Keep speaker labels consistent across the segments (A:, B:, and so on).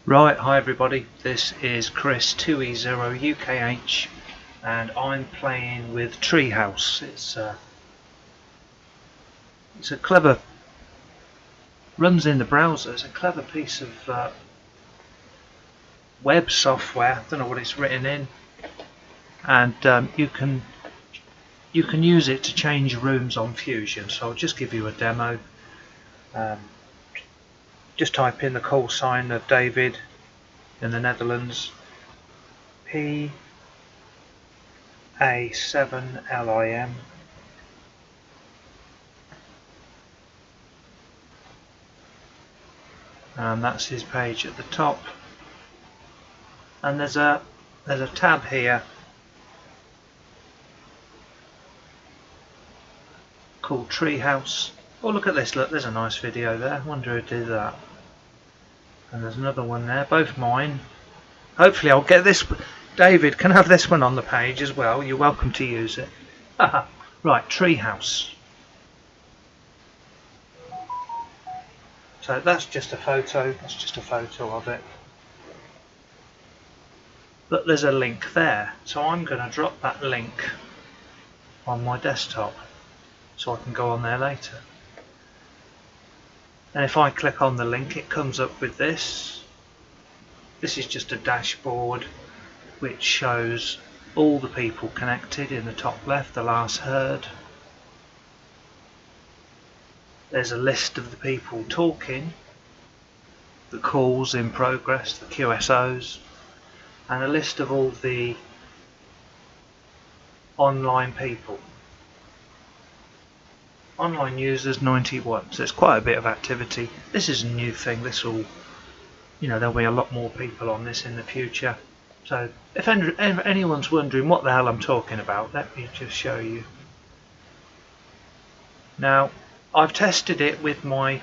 A: Right, hi everybody, this is Chris 2E0UKH and I'm playing with Treehouse. It's a clever, runs in the browser, it's a clever piece of web software. I don't know what it's written in, and you can use it to change rooms on Fusion. So I'll just give you a demo. Just type in the call sign of David in the Netherlands, PA7LIM, and that's his page at the top. And there's a tab here called Treehouse. Oh, look at this! Look, there's a nice video there. I wonder who did that. And there's another one there, both mine. Hopefully I'll get this. David can have this one on the page as well. You're welcome to use it. Right, Treehouse. So that's just a photo. That's just a photo of it. But there's a link there. So I'm going to drop that link on my desktop so I can go on there later. And if I click on the link, it comes up with this. This is just a dashboard which shows all the people connected in the top left, the last heard. There's a list of the people talking, the calls in progress, the QSOs, and a list of all the online people. Online users 91, so it's quite a bit of activity. This is a new thing. This will, there'll be a lot more people on this in the future. So if anyone's wondering what the hell I'm talking about, let me just show you. Now, I've tested it with my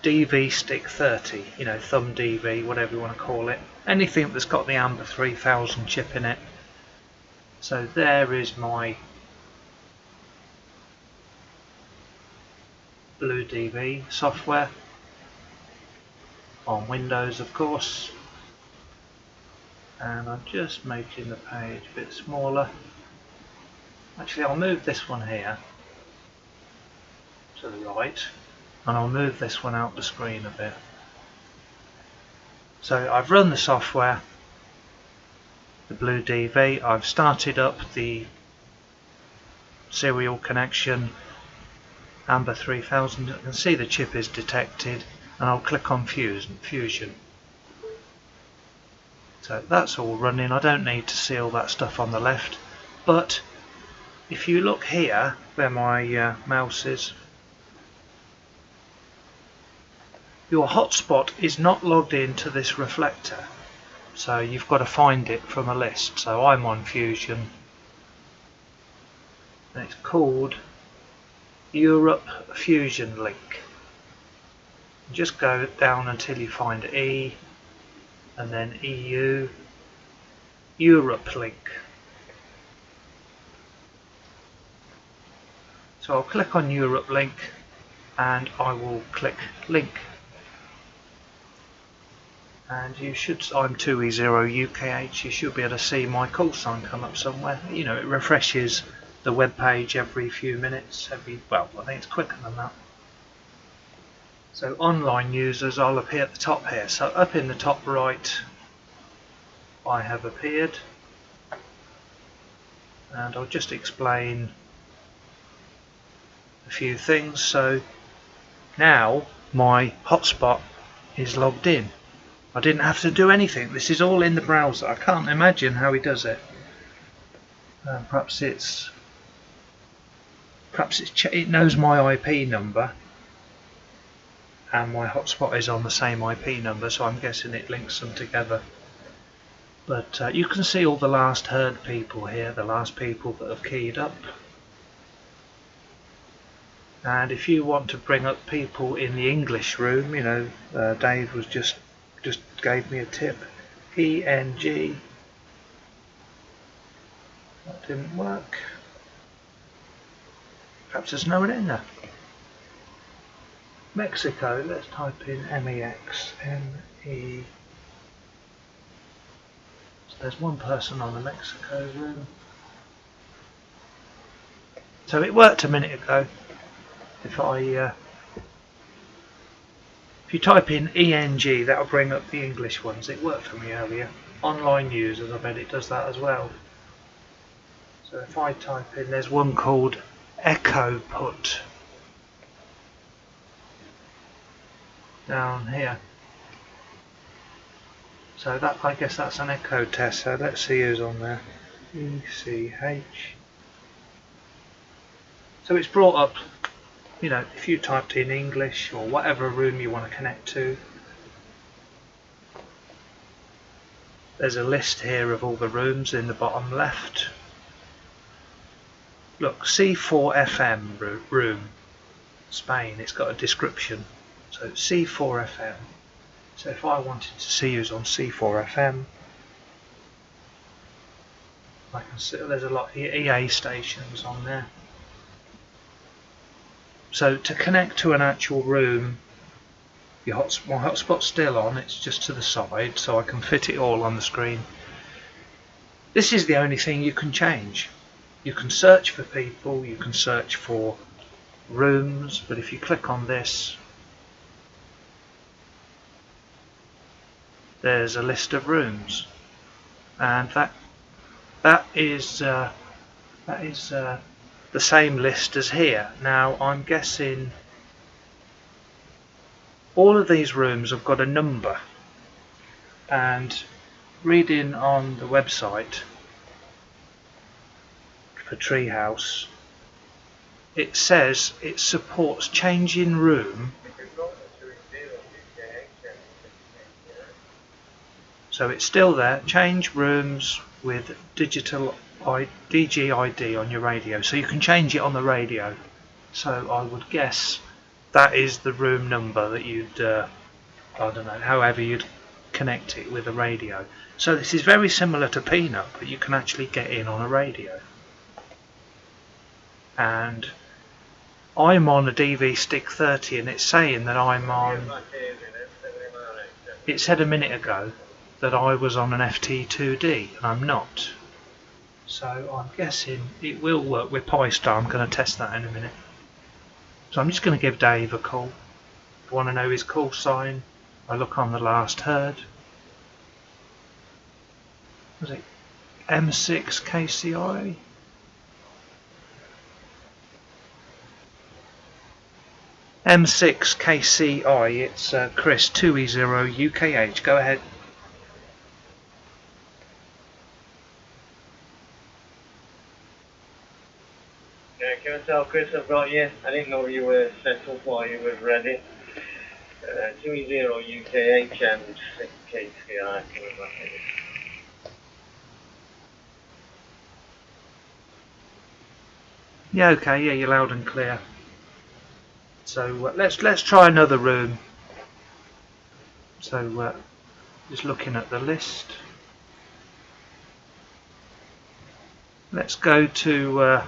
A: DV Stick 30, thumb DV, whatever you want to call it. Anything that's got the Amber 3000 chip in it. So there is my Blue DV software on Windows, of course, and I'm just making the page a bit smaller. Actually, I'll move this one here to the right, and I'll move this one out the screen a bit. So I've run the software, the Blue DV. I've started up the serial connection Amber 3000. You can see the chip is detected, and I'll click on Fusion. So that's all running. I don't need to see all that stuff on the left, but if you look here where my mouse is, your hotspot is not logged into this reflector, so you've got to find it from a list. So I'm on Fusion, and it's called Europe Fusion Link. Just go down until you find E, and then EU, Europe Link. So I'll click on Europe Link, and I will click Link. And you should, I'm 2E0UKH, you should be able to see my call sign come up somewhere. It refreshes the web page every few minutes, well, I think it's quicker than that. So online users, I'll appear at the top here. So up in the top right, I have appeared, and I'll just explain a few things. So now my hotspot is logged in. I didn't have to do anything. This is all in the browser. I can't imagine how he does it. Perhaps it knows my IP number, and my hotspot is on the same IP number, so I'm guessing it links them together. But you can see all the last heard people here, the last people that have keyed up. And if you want to bring up people in the English room, Dave was just gave me a tip. ENG. That didn't work. Perhaps there's no one in there. Mexico, let's type in MEX, There's one person on the Mexico room. So it worked a minute ago. If you type in ENG, that'll bring up the English ones. It worked for me earlier. Online users, I bet it does that as well. So if I type in, there's one called Echo Put down here. So that, I guess that's an echo test. So let's see who's on there. ECH. So it's brought up, you know, if you typed in English or whatever room you want to connect to. There's a list here of all the rooms in the bottom left. Look, C4FM room, Spain. It's got a description. So C4FM. So if I wanted to see who's on C4FM, I can see there's a lot of EA stations on there. So to connect to an actual room, my hotspot's still on, it's just to the side, so I can fit it all on the screen. This is the only thing you can change. You can search for people, you can search for rooms, but if you click on this, there's a list of rooms, and that is the same list as here. Now I'm guessing all of these rooms have got a number, and reading on the website for Treehouse, it says it supports changing room. So it's still there, change rooms with digital DGID on your radio. So you can change it on the radio. So I would guess that is the room number that you'd, I don't know, however you'd connect it with a radio. So this is very similar to Peanut, but you can actually get in on a radio. And I'm on a DV Stick 30 and it's saying that I'm on, it said a minute ago that I was on an FT2D and I'm not. So I'm guessing it will work with Pi-Star. I'm going to test that in a minute. So I'm just going to give Dave a call. If I want to know his call sign, I look on the last heard. Was it M6KCI? M6KCI, it's Chris 2E0 UKH. Go ahead.
B: Yeah, can I tell Chris I've got you? I didn't know you were settled while you were ready. 2E0 UKH and 6KCI.
A: Yeah, okay, yeah, you're loud and clear. So let's try another room. So just looking at the list. Let's go to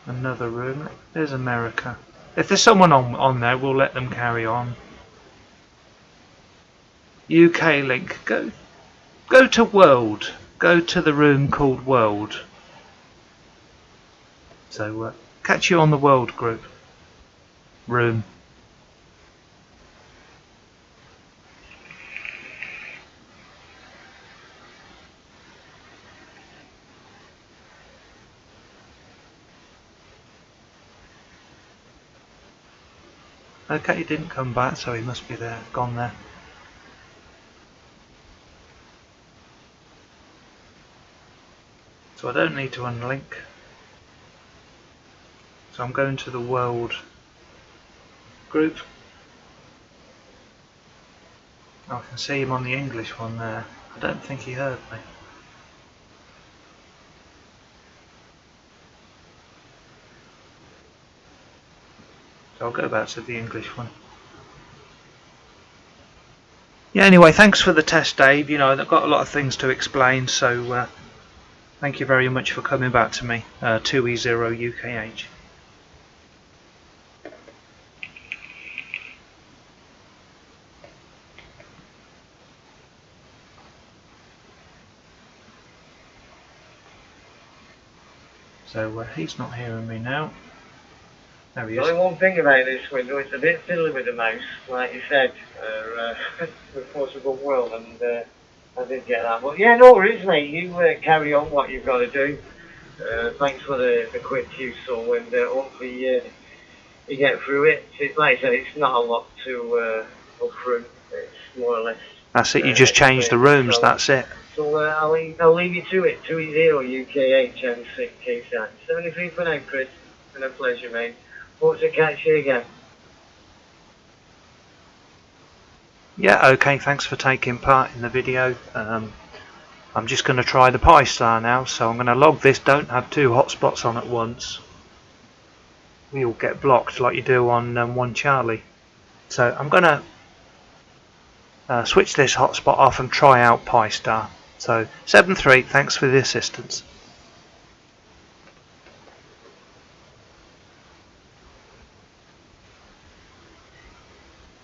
A: another room. There's America. If there's someone on there, we'll let them carry on. UK link. Go to World. Go to the room called World. So catch you on the World group room. Okay, he didn't come back, so he must be there, gone there. So I don't need to unlink. So I'm going to the World group. I can see him on the English one there. I don't think he heard me. So I'll go back to the English one. Yeah, anyway, thanks for the test, Dave. You know, I've got a lot of things to explain, so thank you very much for coming back to me. 2E0 UKH. So he's not hearing me now. There he is.
B: There's only one thing about this window, it's a bit fiddly with the mouse, like you said, with Possible World, and I did get that. But yeah, no worries, mate. You carry on what you've got to do. Thanks for the quick cue, so, and hopefully you get through it. It's, like I said, it's not a lot to go through. It's more or less.
A: That's it. You just change the rooms. That's it.
B: So I'll leave you to it. 2E0 UKH and 6K 73 for now, Chris. It's been a pleasure, mate. Hope to catch you again.
A: Yeah, okay, thanks for taking part in the video. I'm just going to try the Pi Star now, so I'm going to log this. Don't have two hotspots on at once. We all get blocked like you do on One Charlie. So I'm going to switch this hotspot off and try out Pi Star. So 7.3, thanks for the assistance.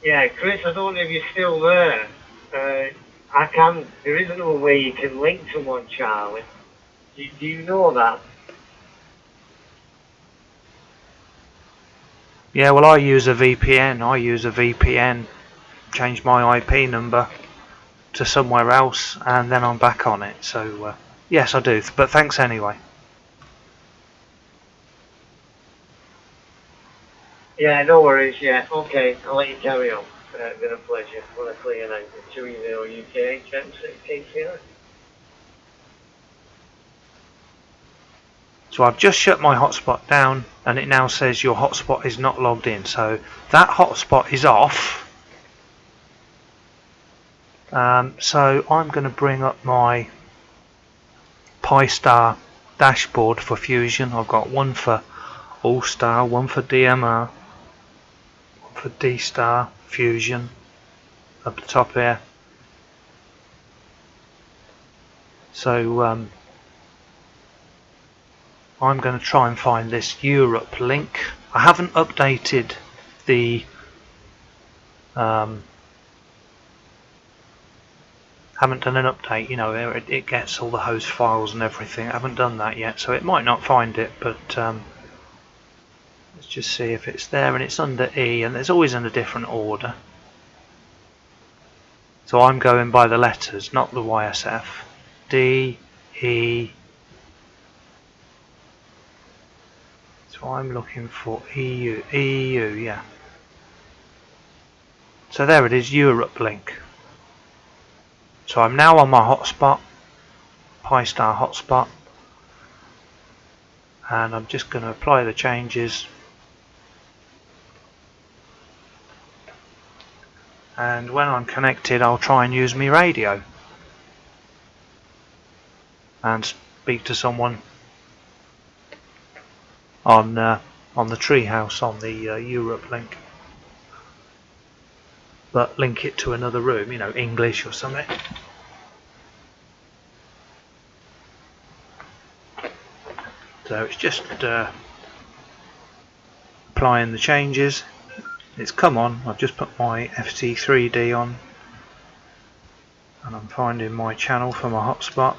B: Yeah, Chris, I don't know if you're still there. There isn't a way you can link to One Charlie. Do you know that?
A: Yeah, well, I use a VPN. Change my IP number to somewhere else, and then I'm back on it. So yes, I do. But thanks anyway.
B: Yeah, no worries. Yeah, okay. I'll let you carry on. It's been a pleasure. Want to clear now. 2E0 UKH and 6K.
A: So I've just shut my hotspot down, and it now says your hotspot is not logged in. So that hotspot is off. So I'm going to bring up my Pi Star dashboard for Fusion. I've got one for All Star, one for DMR, one for D Star Fusion up the top here. So I'm going to try and find this Europe link. I haven't updated the haven't done an update, you know, it gets all the host files and everything. I haven't done that yet, so it might not find it, but let's just see if it's there. And it's under E, and it's always in a different order. So I'm going by the letters, not the YSF. D, E. So I'm looking for EU, yeah. So there it is, Europe link. So I'm now on my hotspot, Pi Star hotspot, and I'm just going to apply the changes. And when I'm connected, I'll try and use my radio and speak to someone on the Treehouse on the Europe link. But link it to another room, you know, English or something. So it's just applying the changes. It's come on. I've just put my FT3D on, and I'm finding my channel for my hotspot.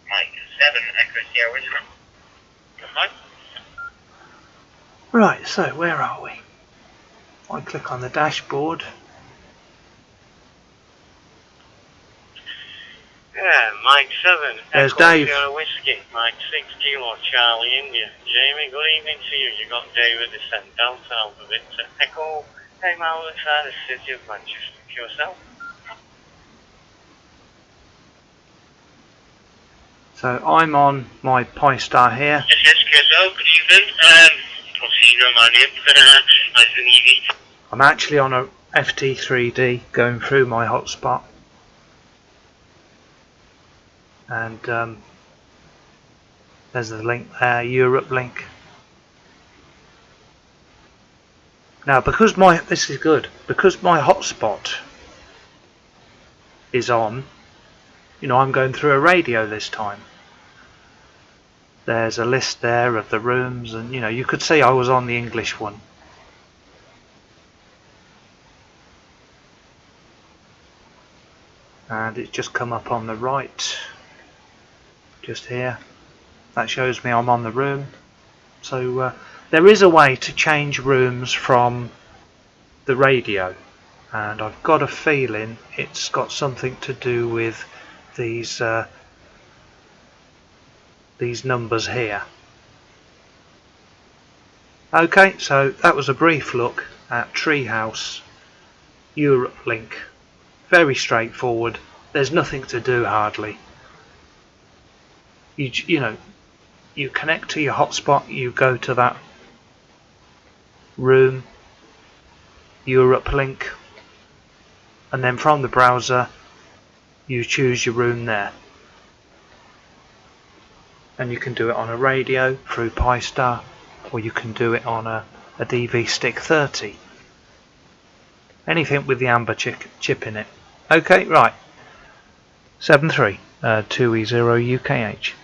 B: Mike 7, Echo Sierra Original.
A: Right, so where are we? I click on the dashboard.
B: Yeah, Mike 7.
A: There's
B: Echo
A: Dave.
B: Sierra Whiskey. Mike 6 Kilo Charlie India. Jamie, good evening to you. You got David the St. Delta Alpha Victor. Echo came out outside the city of Manchester. To yourself.
A: So I'm on my Pi Star here.
B: Yes, Chris. Good evening. Obviously, you know my name. Nice and easy.
A: I'm actually on a FT3D going through my hotspot. And there's the link there, Europe link. Now because this is good, because my hotspot is on, you know, I'm going through a radio this time. There's a list there of the rooms, and you know, you could see I was on the English one. And it's just come up on the right, just here. That shows me I'm on the room. So there is a way to change rooms from the radio, and I've got a feeling it's got something to do with these numbers here. Okay, so that was a brief look at Treehouse Europe Link. Very straightforward. There's nothing to do hardly. You know, you connect to your hotspot, you go to that room, Europe Link, and then from the browser you choose your room there. And you can do it on a radio through Pi-Star, or you can do it on a DV Stick 30. Anything with the amber chip in it. Okay, right. 73 2E0 UKH.